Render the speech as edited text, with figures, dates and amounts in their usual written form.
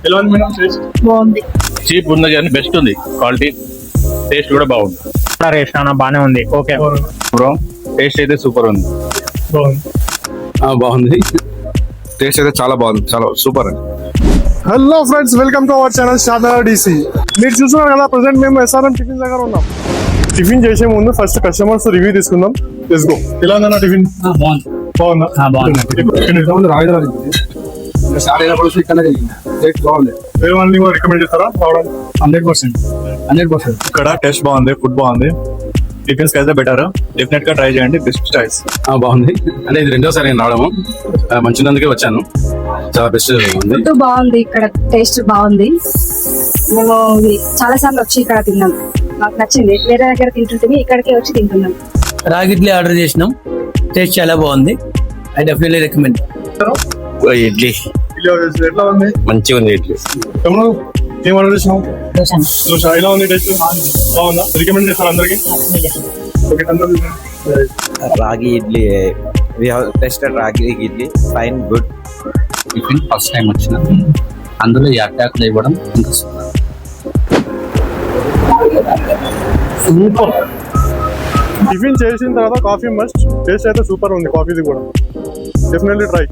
ఎలా ఉంది madam taste? బాగుంది. చీప్ ఉంది కానీ బెస్ట్ ఉంది, క్వాలిటీ టేస్ట్ కూడా బాగుంది. రేషన్ బానే ఉంది. ఓకే బ్రో, టేస్ట్ అయితే సూపర్ ఉంది. బాగుంది. టేస్ట్ అయితే చాలా బాగుంది, చాలా సూపర్ అండి. Hello friends, welcome to our channel షాదార్ DC. మీరు చూస్తున్నారు కదా, ప్రజెంట్ మేము SRM టిఫిన్ దగ్గర ఉన్నాం. టిఫిన్ చేసే ముందు ఫస్ట్ కస్టమర్స్ రివ్యూ తీసుకుందాం. Let's go. ఎలా ఉందన్న టిఫిన్? బాగుందా? బాగుంది. రికమెండ్ చేస్తారా? 100%. ఇక్కడ టేస్ట్ బాగుంది, ఫుడ్ బాగుంది. టిఫిన్స్ అయితే బెటర్, డెఫినెట్ గా ట్రై చేయండి. Best choice. బాగుంది అంటే ఇది రెండోసారి నేను రావడము, మంచినందుకే వచ్చాను. చాలా బెస్ట్ ఉంది. ఫుడ్ బాగుంది, ఇక్కడ టేస్ట్ బాగుంది. మేము చాలా సార్లు వచ్చి ఇక్కడ తిన్నాం, మాకు నచ్చింది. వేరే దగ్గర తింటుంటే ఇక్కడికే వచ్చి తింటున్నాం. రాగి ఇడ్లీ ఆర్డర్ చేసినాం, టేస్ట్ చాలా బాగుంది. I definitely recommend. ఇడ్లీ ఎట్లా ఉంది? మంచిగా ఉంది ఇడ్లీ. ఏం ఆర్డర్ చేసినావు? దోశ. ఎలా ఉంది టేస్ట్? బాగుందా? రికమెండ్ చేస్తారు అందరికి? రాగి ఇడ్లీ, వి హావ్ టెస్టెడ్ రాగి idli, fine, good. Tiffin first time వచ్చిన, అందులో ఈ అటాక్లు ఇవ్వడం ఇంకా సూపర్. టిఫిన్ చేసిన తర్వాత కాఫీ మస్ట్. టేస్ట్ అయితే సూపర్ ఉంది కాఫీది కూడా. Definitely try.